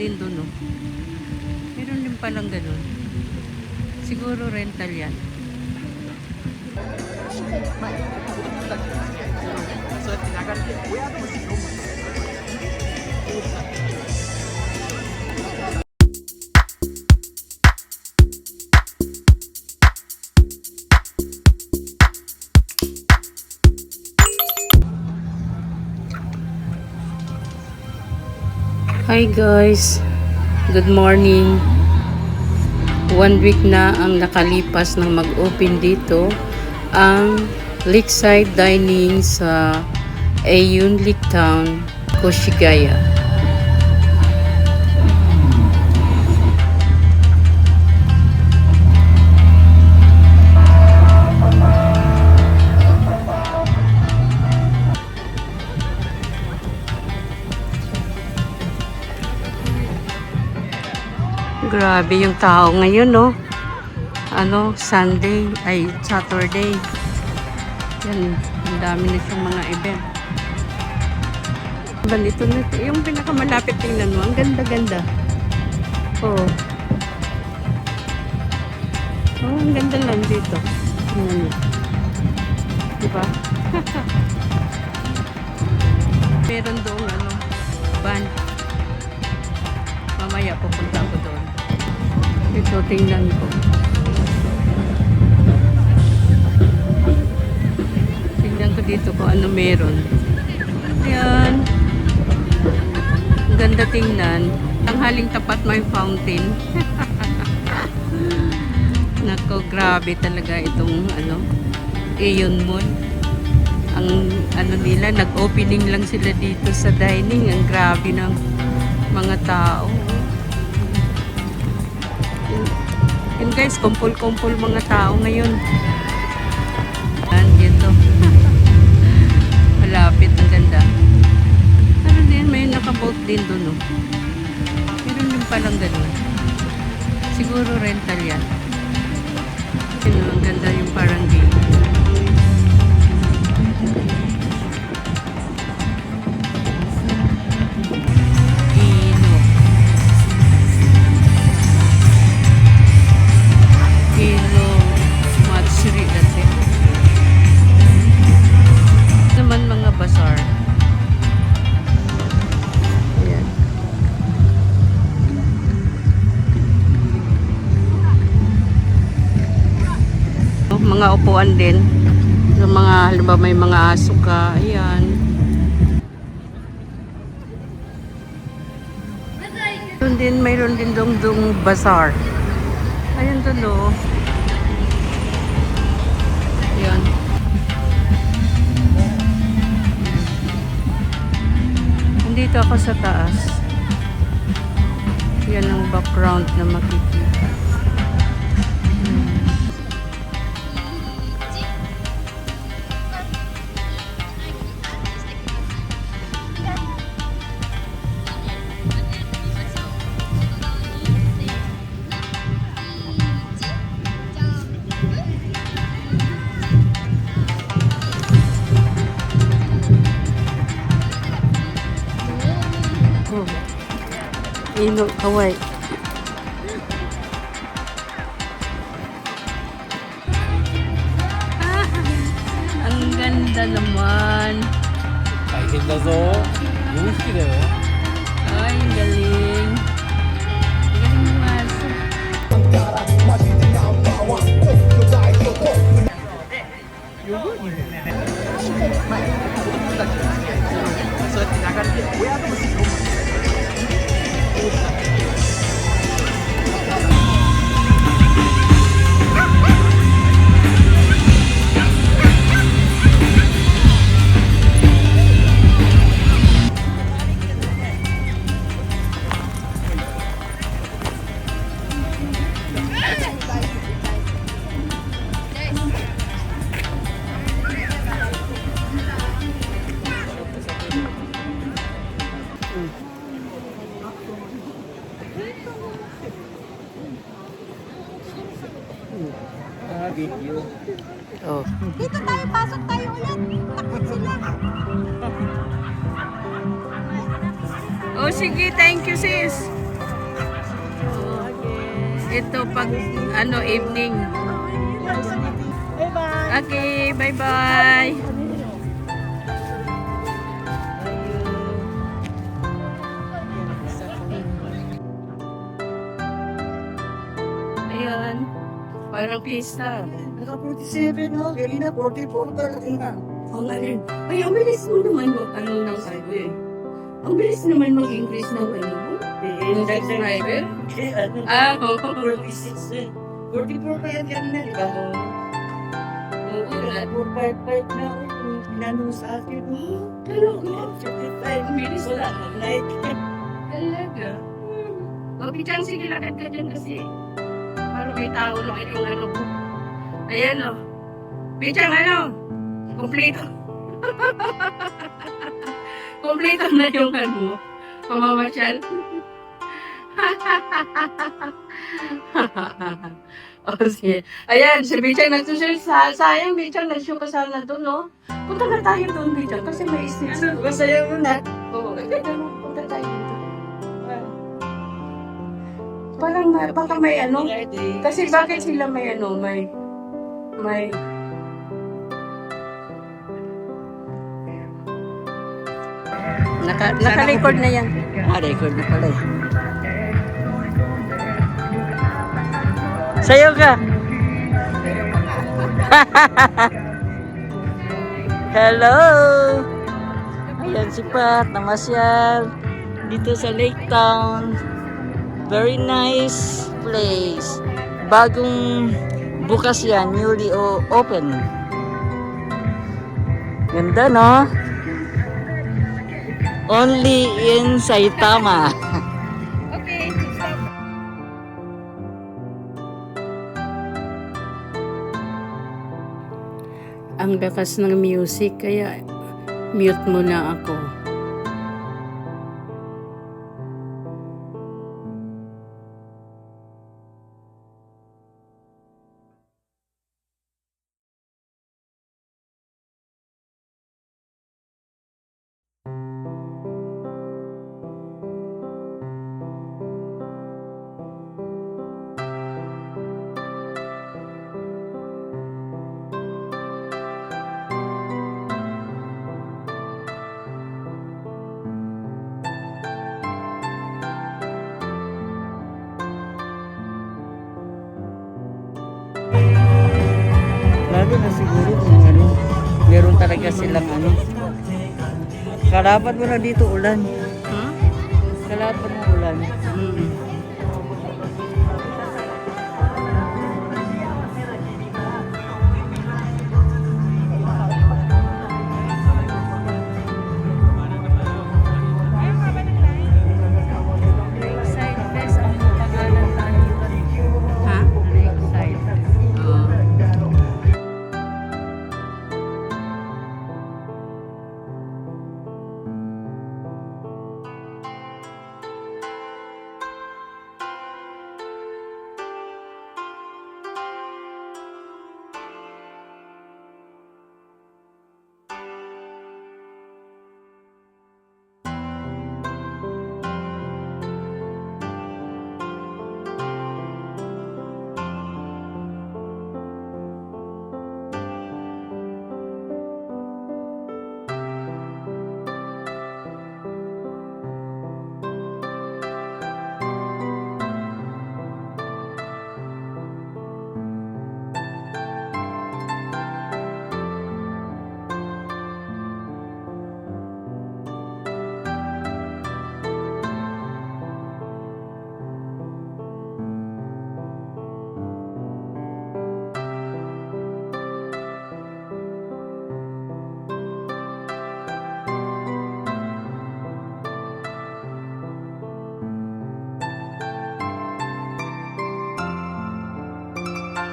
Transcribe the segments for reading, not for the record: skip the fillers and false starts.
din doon, no? Meron din palang ganun. Siguro rental yan. Hi guys, good morning. 1 week na ang nakalipas nang mag-open dito ang Lakeside Dining sa Ayun Lake Town, Koshigaya. Grabe yung tao ngayon, no? Sunday, ay Saturday. Yan, ang dami na siyang mga event. Ito na, yung pinakamalapit tingnan mo, ang ganda-ganda. Oh. Oh, ang ganda lang dito. Tingnan mo. Diba? Meron doon, van. Mamaya pupunta ako doon. Ito, tingnan ko. Tingnan ko dito kung ano meron. Ayan. Ang ganda tingnan. Tanghaling tapat may fountain. Nako, grabe talaga itong Aeon Mall. Ang nila, nag-opening lang sila dito sa dining. Ang grabe ng mga tao. Yun guys, kumpul-kumpul mga tao ngayon. Yan, dito. Malapit, ang ganda. Pero din, may nakaboat din doon, no? Meron din palang ganun. Siguro rental yan. Yun, ang ganda yung parang game. Mga upuan din yung mga, halimbawa may mga aso ka, ayan. Doon din, mayroon din dong bazaar. Ayan doon, no. Ayan. Nandito ako sa taas. Yan ang background na makikita. Ino, kaway. Ang ganda naman. 잘생겨서 요식이래요. Ay, ang galing. Galing mo aso. Video. Oh. Dito tayo, pasok tayo ulit. Takot sila. Oh, sige, thank you sis. ito pag ano evening. Bye-bye. Okay, bye-bye. Ayan, parang pista. Naka-47 no? Kanina 44 talaga na. Ang alin. Ay, ang bilis mo naman ano ng ano eh. Ang bilis naman mag-increase ng ano mo. Yung subscriber. Ah, oo. 46 eh. 44 pa yan kanina, di ba? Oo, lahat. 455 na ako. Tinanong sa akin. Talaga. 55 minutes wala na like. Talaga. Mabigyan sige lakad ka dyan kasi. Parang may tao na yung ano ko. Ayan o. Bitsang ano? Kompleto. Kompleto na yung ano mo. Pamamasyal. O sige. Ayan, si Bitsang nagsusunod. Sayang, Bitsang, nag-show ka sana doon, no? Punta na tayo doon, Bitsang, kasi may istis. Masaya mo na. Oo, punta tayo dito. Parang baka may ano. Kasi bakit sila may ano, may naka-record na yan. Record na pala eh. Sayo ka. Hello. Ayan si Pat, namasyal dito sa Lake Town. Very nice place. Bagong bukas yan, newly open. Ganda, no? Only in Saitama. Okay, stop. Ang lakas ng music, kaya mute muna ako. Lalo na siguro kung ano, meron talaga silang ano. Kalaban mo na dito ulan. Huh? Kalaban mo ulan. Ha? Lakeside. Oo.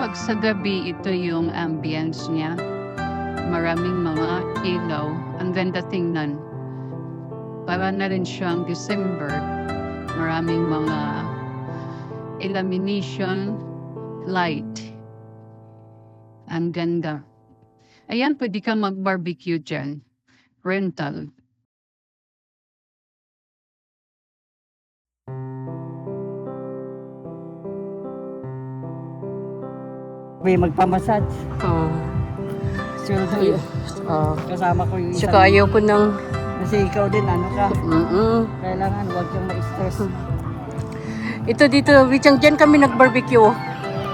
Pag sa gabi, ito yung ambience niya. Maraming mga ilaw. Ang ganda tingnan. Para na rin siyang December. Maraming mga illumination light. Ang ganda. Ayan, pwede ka mag-barbecue dyan. Rental. May magpamassage. Oh. Sweldo Ay, yun. oh. Kasama ko yung Tsaka ayaw ko ng... Kasi ikaw din, ano ka. Kailangan huwag kang ma-stress. Ito dito, Wichang, dyan kami nag-barbecue.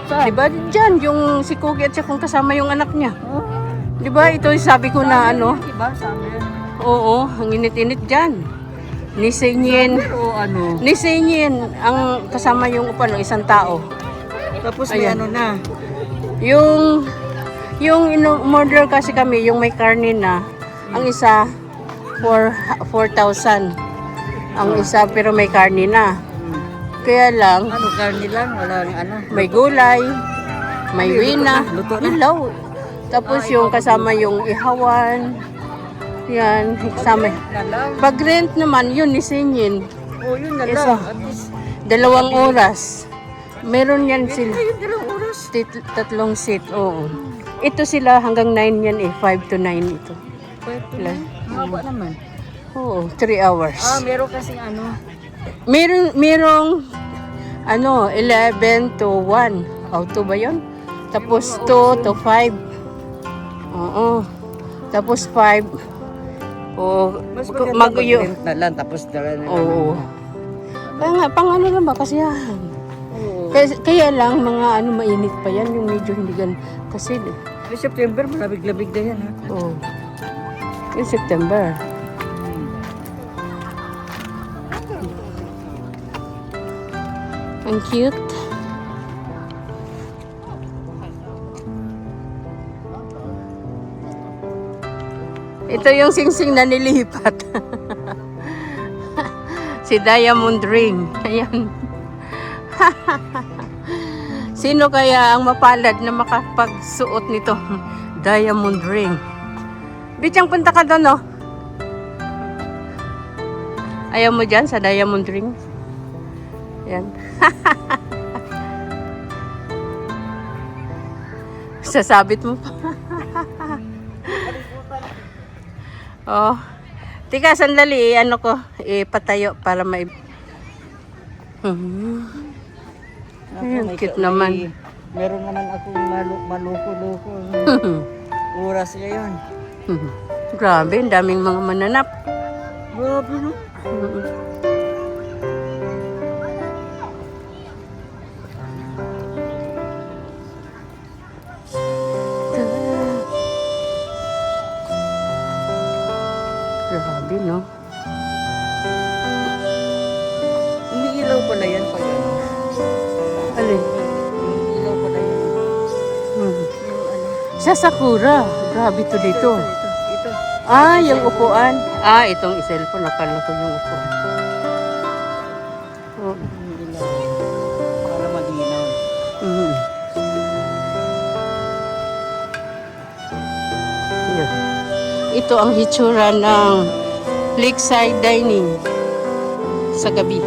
Saan? Diba? Dyan, yung si Kugi at siya kung kasama yung anak niya. Oh, Diba? Ito sabi ko na ano. diba? Sabi yan. Oo, ang init-init dyan. Nisingin. Pero ano. Nisingin ang kasama yung upano, isang tao. Tapos may Ayan. ano na. Yung in-order kasi kami, yung may karne na, ang isa, 4,000. Ang isa, pero may karne na. Kaya lang, Ano, karne lang? Walang ano. may gulay, may wina, Luto na. hilaw. Tapos yung kasama yung ihawan. Yan, kasama. Na lang. Pag rent naman, yun, nisingin. Oh, yun na Isa. lang. At least, 2 oras. Meron yan sila. ayun, 2 oras. 3 seat, oo. Ito sila hanggang 9 yan eh, 5 to 9 ito. Pwede Ilan? na. Haba naman. Oo, 3 hours. Meron kasing ano. Merong ano, 11 to 1. O, 2 ba yun? Tapos 2 to 5. Oo. Tapos 5. O, Mas maganda mag-uyo. mag-rent na lang, tapos dala na lang. Oo. Kaya nga, pang ano lang ba? Kasi yan. Oo. Kaya lang, mga ano, mainit pa yan. Yung medyo hindi gan. Kasi, May September, malabig-labig na yan ha. oh. Yung September. Ang cute. Ito yung singsing na nilipat. Si Diamond Ring. Ayan. Sino kaya ang mapalad na makapagsuot nito? Diamond Ring. Bichang, punta ka doon, no? Ayaw mo dyan sa Diamond Ring? Yan. Sasabit mo pa. Oh. Tika, sandali. Ano ko? Ipatayo para may... Ayun, May- cute naman. Meron naman akong maluko-luko. Oras ngayon. Grabe, ang daming mga mananap. Grabe no? Grabe, no? Umiilaw pala yan pag ano. Alin? Umiilaw pala yan. Hmm. Yung ano. Sa Sakura. Grabe to dito. Ito. Ah, yung upuan. Ah, itong cellphone. Nakala ko yung upuan. Oh. Umiilaw. Para malinaw. Mm. Yan. Ito ang hitsura ng lakeside dining sa gabi.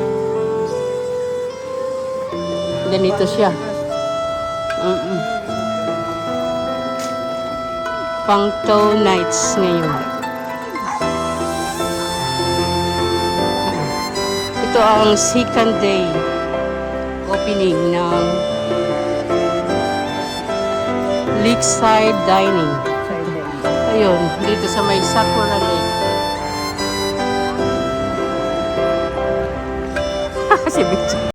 Ganito siya. Pang-tow nights ngayon. Ito ang second day opening ng lakeside dining. Ayun, dito sa may Sakura Lake. Si Bitch.